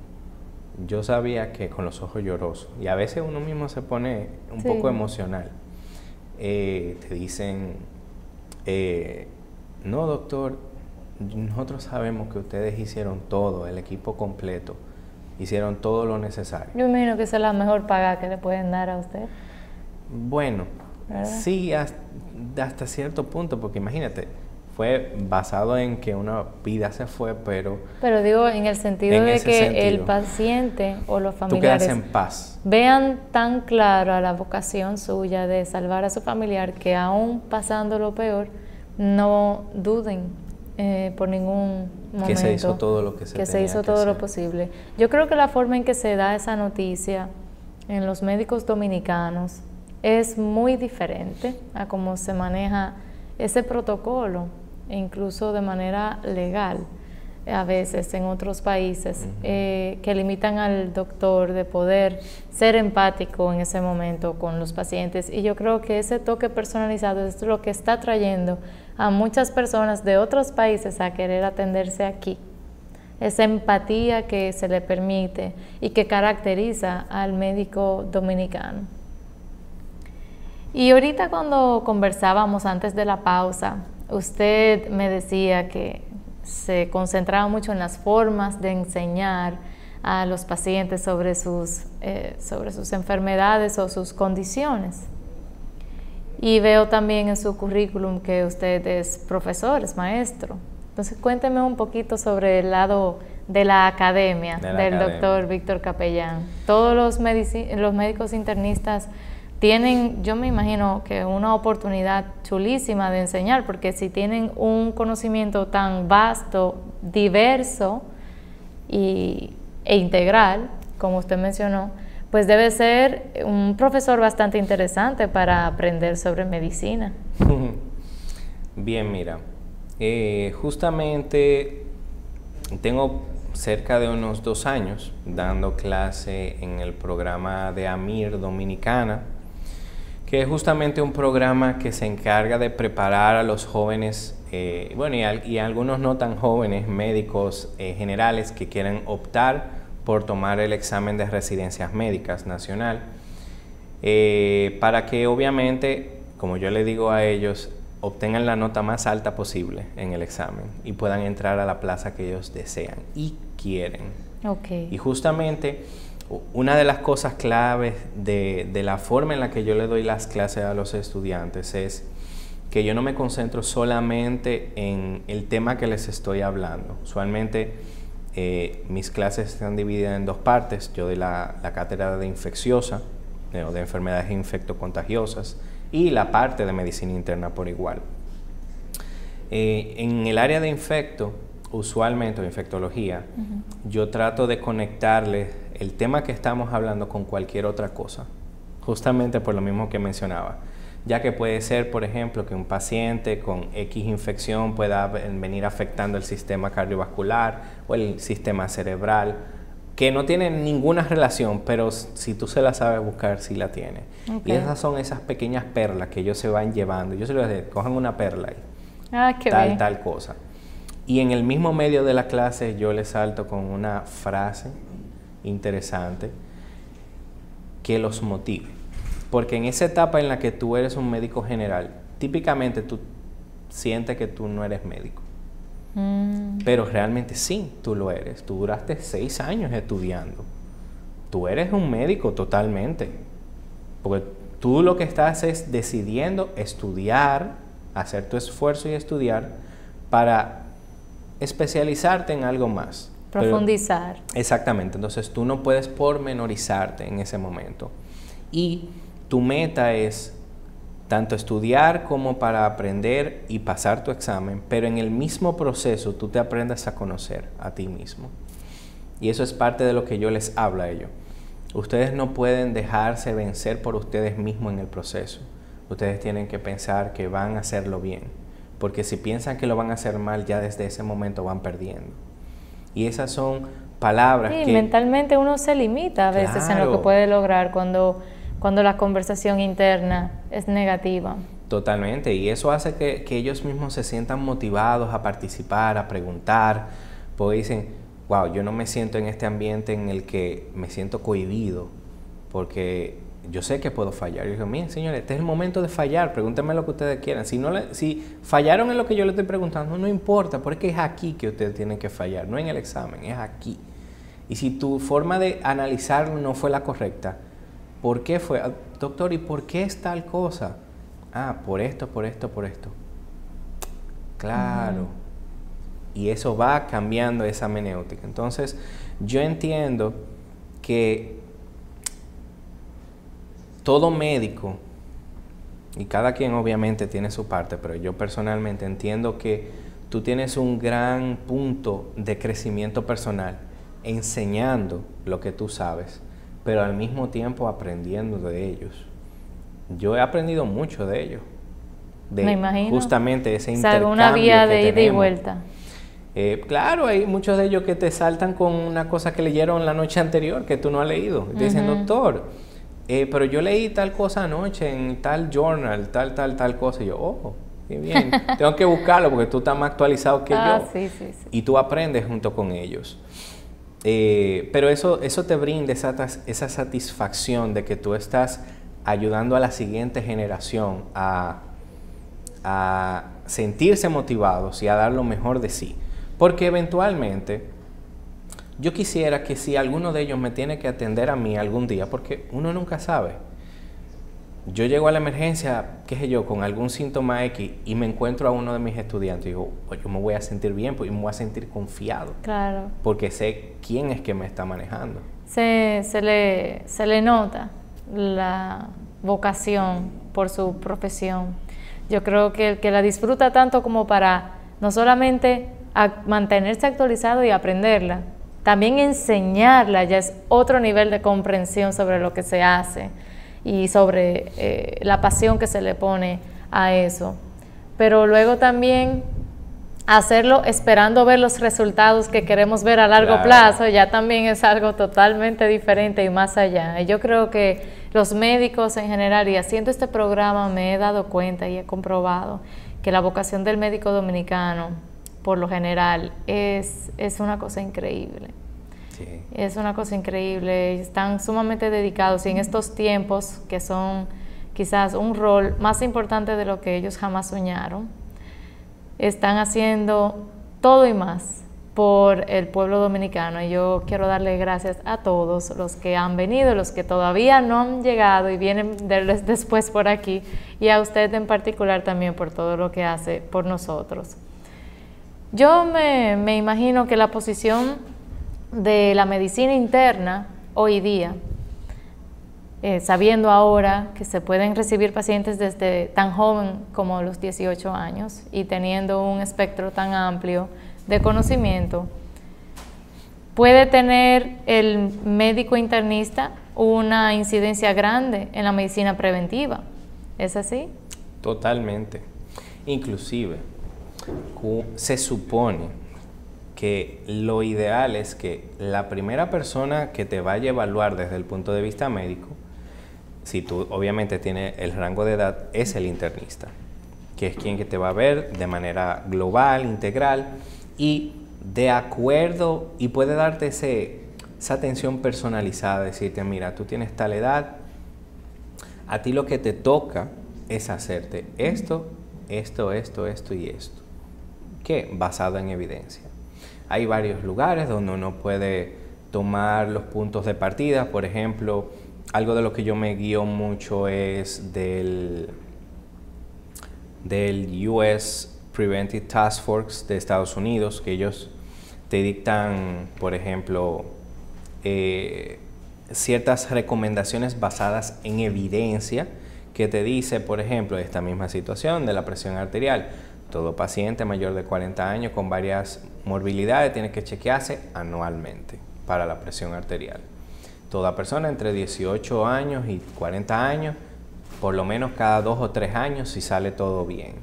Yo sabía que con los ojos llorosos, y a veces uno mismo se pone un poco emocional. Te dicen, no, doctor, nosotros sabemos que ustedes hicieron todo, el equipo completo, hicieron todo lo necesario. Yo imagino que esa es la mejor paga que le pueden dar a usted. Bueno, ¿verdad? Sí, hasta cierto punto, porque imagínate, fue basado en que una vida se fue, pero digo en el sentido de que el paciente o los familiares tú quedas en paz, vean tan claro a la vocación suya de salvar a su familiar que aún pasando lo peor, no duden por ningún momento que se hizo todo lo que se hizo todo lo posible. Yo creo que la forma en que se da esa noticia en los médicos dominicanos es muy diferente a cómo se maneja ese protocolo, incluso de manera legal, a veces en otros países, que limitan al doctor de poder ser empático en ese momento con los pacientes. Y yo creo que ese toque personalizado es lo que está trayendo a muchas personas de otros países a querer atenderse aquí. Esa empatía que se le permite y que caracteriza al médico dominicano. Y ahorita cuando conversábamos antes de la pausa, usted me decía que se concentraba mucho en las formas de enseñar a los pacientes sobre sus enfermedades o sus condiciones. Y veo también en su currículum que usted es profesor, es maestro. Entonces cuénteme un poquito sobre el lado de la academia del doctor Víctor Capellán. Todos los médicos internistas tienen, yo me imagino que una oportunidad chulísima de enseñar, porque si tienen un conocimiento tan vasto, diverso e integral, como usted mencionó, pues debe ser un profesor bastante interesante para aprender sobre medicina. Bien, mira, justamente tengo cerca de unos 2 años dando clase en el programa de AMIR Dominicana. que es justamente un programa que se encarga de preparar a los jóvenes, bueno, y a algunos no tan jóvenes, médicos generales que quieren optar por tomar el examen de residencias médicas nacional, para que obviamente, como yo le digo a ellos, obtengan la nota más alta posible en el examen y puedan entrar a la plaza que ellos desean y quieren. Okay. Y justamente una de las cosas claves de la forma en la que yo le doy las clases a los estudiantes es que yo no me concentro solamente en el tema que les estoy hablando. Usualmente mis clases están divididas en dos partes. Yo doy la cátedra de infecciosa, de enfermedades infectocontagiosas, y la parte de medicina interna por igual. En el área de infecto, usualmente, o infectología, yo trato de conectarle el tema que estamos hablando con cualquier otra cosa, justamente por lo mismo que mencionaba, ya que puede ser, por ejemplo, que un paciente con X infección pueda venir afectando el sistema cardiovascular o el sistema cerebral, que no tiene ninguna relación, pero si tú se la sabes buscar, sí la tiene. Okay. Y esas son esas pequeñas perlas que ellos se van llevando. Yo se les digo, cojan una perla y tal cosa. Y en el mismo medio de la clase yo les salto con una frase interesante que los motive. Porque en esa etapa en la que tú eres un médico general, típicamente tú sientes que tú no eres médico. Pero realmente sí, tú lo eres. Tú duraste 6 años estudiando. Tú eres un médico totalmente. Porque tú lo que estás es decidiendo estudiar, hacer tu esfuerzo y estudiar para especializarte en algo más. Profundizar. Pero, exactamente. Entonces tú no puedes pormenorizarte en ese momento. Y tu meta es tanto estudiar como para aprender y pasar tu examen, pero en el mismo proceso tú te aprendas a conocer a ti mismo. Y eso es parte de lo que yo les hablo a ellos. Ustedes no pueden dejarse vencer por ustedes mismos en el proceso. Ustedes tienen que pensar que van a hacerlo bien, porque si piensan que lo van a hacer mal, ya desde ese momento van perdiendo. Y esas son palabras que... mentalmente uno se limita a veces en lo que puede lograr cuando la conversación interna es negativa. Totalmente, y eso hace que ellos mismos se sientan motivados a participar, a preguntar, porque dicen, wow, yo no me siento en este ambiente en el que me siento cohibido, porque yo sé que puedo fallar. Yo digo, miren señores, este es el momento de fallar, pregúntenme lo que ustedes quieran. Si fallaron en lo que yo les estoy preguntando, no importa, porque es aquí que ustedes tienen que fallar, no en el examen, es aquí. Y si tu forma de analizarlo no fue la correcta, ¿por qué fue? Doctor, ¿y por qué es tal cosa? Ah, por esto, por esto, por esto. Claro. Y eso va cambiando esa menéutica. Entonces, yo entiendo que todo médico, y cada quien obviamente tiene su parte, pero yo personalmente entiendo que tú tienes un gran punto de crecimiento personal enseñando lo que tú sabes, pero al mismo tiempo aprendiendo de ellos. Yo he aprendido mucho de ellos. Me imagino. Justamente ese intercambio una vía de ida y tenemos. vuelta. Claro, hay muchos de ellos que te saltan con una cosa que leyeron la noche anterior que tú no has leído. Te dicen, doctor, pero yo leí tal cosa anoche en tal journal, tal cosa. Y yo, oh, qué bien. Tengo que buscarlo porque tú estás más actualizado que yo. Sí. Y tú aprendes junto con ellos. Pero eso te brinda esa satisfacción de que tú estás ayudando a la siguiente generación a sentirse motivados y a dar lo mejor de sí. Porque eventualmente yo quisiera que si alguno de ellos me tiene que atender a mí algún día, porque uno nunca sabe. Yo llego a la emergencia, qué sé yo, con algún síntoma X y me encuentro a uno de mis estudiantes y digo, pues yo me voy a sentir bien, pues me voy a sentir confiado. Claro. Porque sé quién es que me está manejando. Se le nota la vocación por su profesión. Yo creo que el que la disfruta tanto como para no solamente mantenerse actualizado y aprenderla, también enseñarla ya es otro nivel de comprensión sobre lo que se hace y sobre la pasión que se le pone a eso. Pero luego también hacerlo esperando ver los resultados que queremos ver a largo plazo, ya también es algo totalmente diferente y más allá. Y yo creo que los médicos en general, y haciendo este programa me he dado cuenta y he comprobado que la vocación del médico dominicano, por lo general, es una cosa increíble. Sí. Es una cosa increíble, están sumamente dedicados y en estos tiempos que son quizás un rol más importante de lo que ellos jamás soñaron, están haciendo todo y más por el pueblo dominicano. Y yo quiero darle gracias a todos los que han venido, los que todavía no han llegado y vienen después por aquí, y a usted en particular también por todo lo que hace por nosotros. Yo me imagino que la posición de la medicina interna hoy día, sabiendo ahora que se pueden recibir pacientes desde tan joven como los 18 años y teniendo un espectro tan amplio de conocimiento, puede tener el médico internista una incidencia grande en la medicina preventiva. ¿Es así? Totalmente. Inclusive, se supone que lo ideal es que la primera persona que te vaya a evaluar desde el punto de vista médico, si tú obviamente tienes el rango de edad, es el internista, que es quien que te va a ver de manera global, integral y de acuerdo, y puede darte esa atención personalizada, decirte, mira, tú tienes tal edad, a ti lo que te toca es hacerte esto, esto, esto, esto y esto, que basado en evidencia. Hay varios lugares donde uno puede tomar los puntos de partida. Por ejemplo, algo de lo que yo me guío mucho es del US Preventive Task Force de Estados Unidos, que ellos te dictan, por ejemplo, ciertas recomendaciones basadas en evidencia, que te dice, por ejemplo, esta misma situación de la presión arterial. Todo paciente mayor de 40 años con varias morbilidades tiene que chequearse anualmente para la presión arterial. Toda persona entre 18 años y 40 años, por lo menos cada 2 o 3 años si sale todo bien.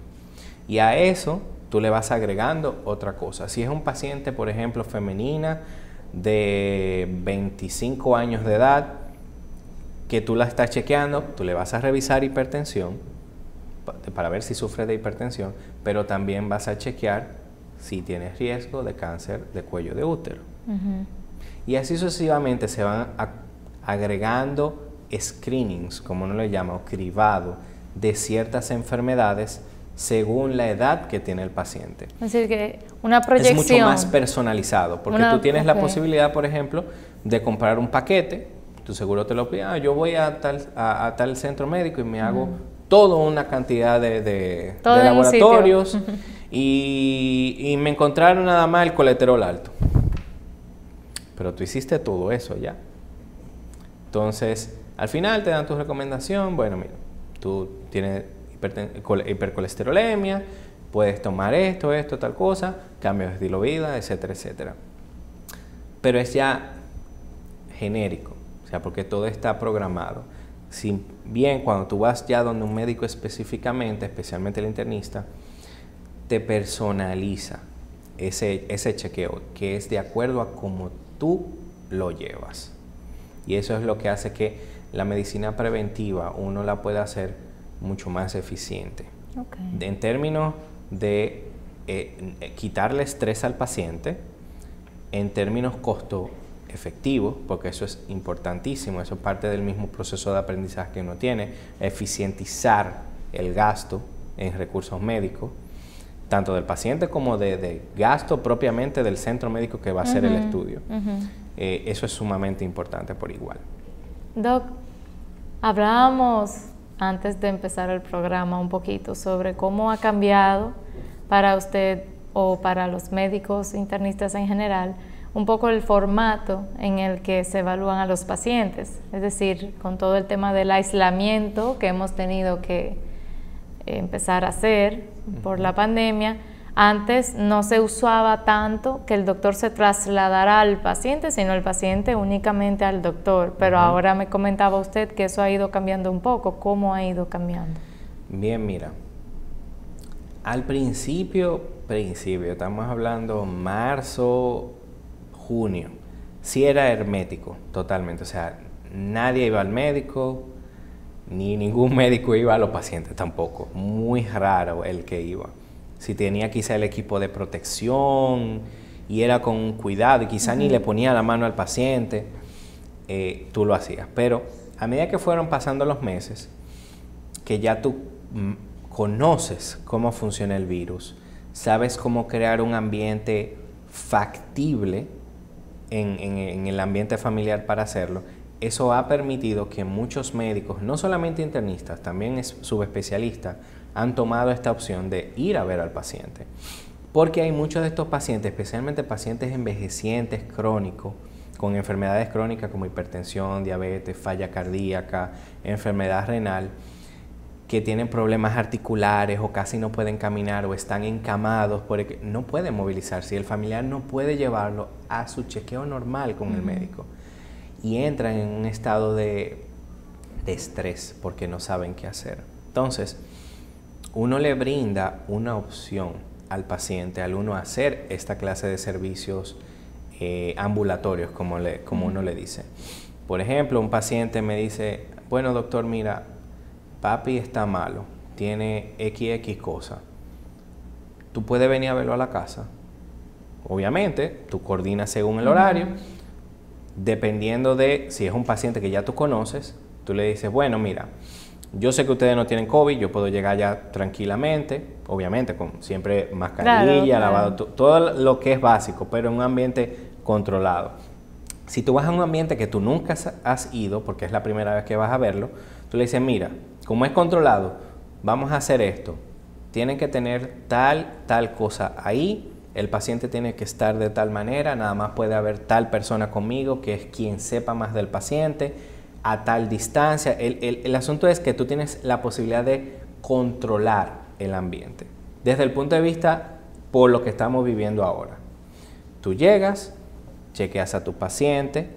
Y a eso tú le vas agregando otra cosa. Si es un paciente, por ejemplo, femenina de 25 años de edad, que tú la estás chequeando, tú le vas a revisar hipertensión, para ver si sufre de hipertensión, pero también vas a chequear si tienes riesgo de cáncer de cuello de útero. Y así sucesivamente se van agregando screenings, como uno le llama, o cribado, de ciertas enfermedades según la edad que tiene el paciente. Es decir, que una proyección. Es mucho más personalizado, porque tú tienes la posibilidad, por ejemplo, de comprar un paquete, tu seguro te lo pide, yo voy a tal centro médico y me hago toda una cantidad de laboratorios y me encontraron nada más el colesterol alto. Pero tú hiciste todo eso ya. Entonces, al final te dan tu recomendación, bueno, mira, tú tienes hipercolesterolemia, puedes tomar esto, tal cosa, cambios de estilo de vida, etcétera, etcétera. Pero es ya genérico, o sea, porque todo está programado. Si bien cuando tú vas ya donde un médico específicamente, especialmente el internista, te personaliza ese chequeo, que es de acuerdo a cómo tú lo llevas. Y eso es lo que hace que la medicina preventiva uno la pueda hacer mucho más eficiente. En términos de quitarle estrés al paciente, en términos costo efectivo, porque eso es importantísimo, eso es parte del mismo proceso de aprendizaje que uno tiene, eficientizar el gasto en recursos médicos, tanto del paciente como de gasto propiamente del centro médico que va a hacer el estudio. Eso es sumamente importante por igual. Doc, hablábamos antes de empezar el programa un poquito sobre cómo ha cambiado para usted o para los médicos internistas en general un poco el formato en el que se evalúan a los pacientes, es decir, con todo el tema del aislamiento que hemos tenido que empezar a hacer por la pandemia. Antes no se usaba tanto que el doctor se trasladara al paciente, sino el paciente únicamente al doctor, pero ahora me comentaba usted que eso ha ido cambiando un poco. ¿Cómo ha ido cambiando? Bien, mira, al principio principios, estamos hablando marzo, junio, sí era hermético totalmente, o sea, nadie iba al médico, ni ningún médico iba a los pacientes tampoco, muy raro el que iba. Si tenía quizá el equipo de protección y era con cuidado y quizá ni le ponía la mano al paciente, tú lo hacías. Pero a medida que fueron pasando los meses, que ya tú conoces cómo funciona el virus, sabes cómo crear un ambiente factible en el ambiente familiar para hacerlo, eso ha permitido que muchos médicos, no solamente internistas, también subespecialistas, han tomado esta opción de ir a ver al paciente. Porque hay muchos de estos pacientes, especialmente pacientes envejecientes crónicos, con enfermedades crónicas como hipertensión, diabetes, falla cardíaca, enfermedad renal, que tienen problemas articulares o casi no pueden caminar o están encamados porque no pueden movilizarse y el familiar no puede llevarlo a su chequeo normal con el médico. Y entran en un estado de estrés porque no saben qué hacer. Entonces, uno le brinda una opción al paciente al uno hacer esta clase de servicios ambulatorios, como uno le dice. Por ejemplo, un paciente me dice, bueno doctor, mira, papi está malo, tiene XX cosa. ¿Tú puedes venir a verlo a la casa? Obviamente, tú coordinas según el horario. Dependiendo de si es un paciente que ya tú conoces, tú le dices, bueno, mira, yo sé que ustedes no tienen COVID, yo puedo llegar ya tranquilamente, obviamente con siempre mascarilla, lavado, todo lo que es básico, pero en un ambiente controlado. Si tú vas a un ambiente que tú nunca has ido, porque es la primera vez que vas a verlo, tú le dices, mira, como es controlado, vamos a hacer esto. Tienen que tener tal cosa ahí, el paciente tiene que estar de tal manera, nada más puede haber tal persona conmigo, que es quien sepa más del paciente, a tal distancia. El asunto es que tú tienes la posibilidad de controlar el ambiente, desde el punto de vista por lo que estamos viviendo ahora. Tú llegas, chequeas a tu paciente,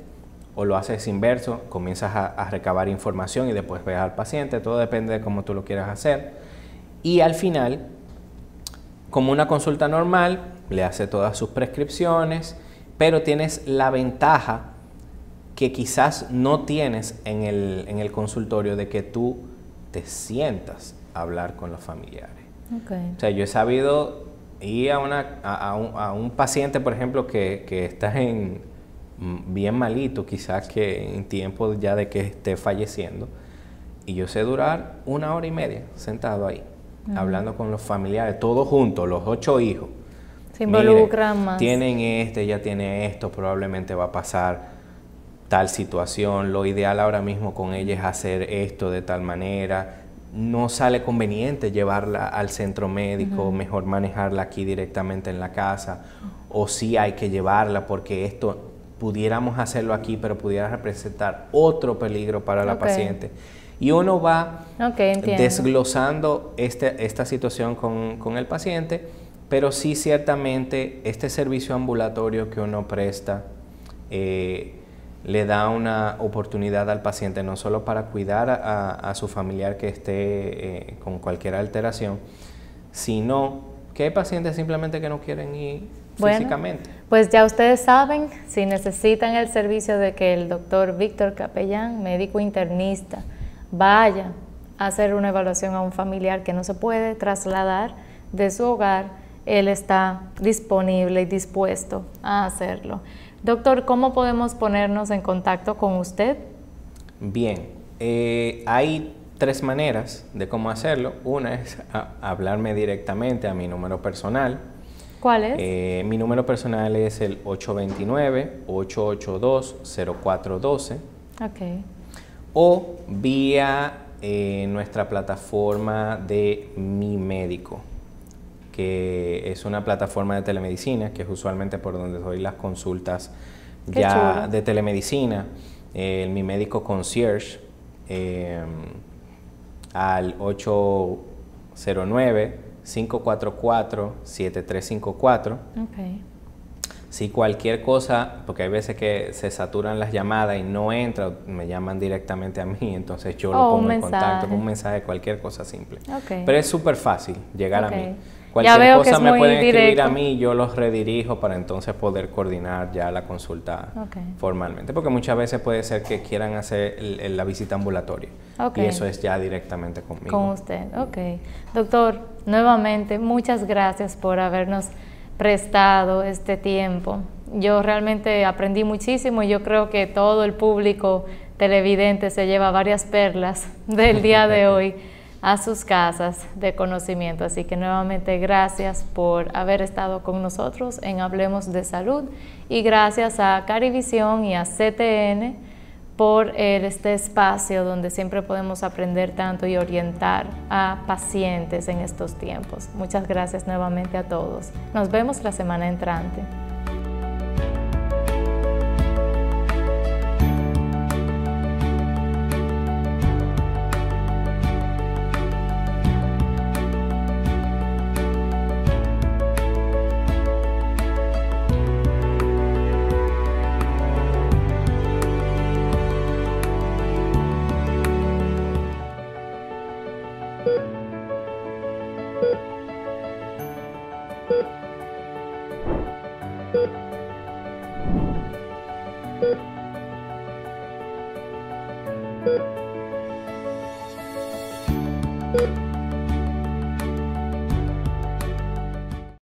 o lo haces inverso, comienzas a recabar información y después ves al paciente, todo depende de cómo tú lo quieras hacer. Y al final, como una consulta normal, le hace todas sus prescripciones, pero tienes la ventaja que quizás no tienes en el consultorio de que tú te sientas a hablar con los familiares. Okay. O sea, yo he sabido ir a un paciente, por ejemplo, que está bien malito, quizás que en tiempo ya de que esté falleciendo, y yo sé durar 1 hora y media sentado ahí, hablando con los familiares, todos juntos, los 8 hijos. Se involucran más. Tienen ya tiene esto, probablemente va a pasar tal situación, lo ideal ahora mismo con ella es hacer esto de tal manera, no sale conveniente llevarla al centro médico, mejor manejarla aquí directamente en la casa, o sí hay que llevarla porque esto pudiéramos hacerlo aquí, pero pudiera representar otro peligro para la paciente. Y uno va desglosando esta situación con el paciente, pero sí ciertamente este servicio ambulatorio que uno presta le da una oportunidad al paciente no solo para cuidar a su familiar que esté con cualquier alteración, sino que hay pacientes simplemente que no quieren ir físicamente. Pues ya ustedes saben, si necesitan el servicio de que el doctor Víctor Capellán, médico internista, vaya a hacer una evaluación a un familiar que no se puede trasladar de su hogar, él está disponible y dispuesto a hacerlo. Doctor, ¿cómo podemos ponernos en contacto con usted? Bien, hay 3 maneras de cómo hacerlo. Una es hablarme directamente a mi número personal. ¿Cuál es? Mi número personal es el 829-882-0412. Okay. O vía nuestra plataforma de Mi Médico, que es una plataforma de telemedicina, que es usualmente por donde doy las consultas de telemedicina, el Mi Médico Concierge, al 809-544-7354. Okay. Si cualquier cosa, porque hay veces que se saturan las llamadas y no entra, me llaman directamente a mí, entonces yo lo pongo en contacto con un mensaje, cualquier cosa simple. Okay. Pero es súper fácil llegar a mí. Cualquier veo que cosa es me muy pueden escribir directo. a mí, yo los redirijo para entonces poder coordinar ya la consulta formalmente. Porque muchas veces puede ser que quieran hacer la visita ambulatoria. Y eso es ya directamente conmigo. Con usted, ok. Doctor, nuevamente, muchas gracias por habernos prestado este tiempo. Yo realmente aprendí muchísimo y yo creo que todo el público televidente se lleva varias perlas del día de hoy a sus casas de conocimiento. Así que nuevamente gracias por haber estado con nosotros en Hablemos de Salud y gracias a Carivisión y a CTN por este espacio donde siempre podemos aprender tanto y orientar a pacientes en estos tiempos. Muchas gracias nuevamente a todos. Nos vemos la semana entrante. Thank you.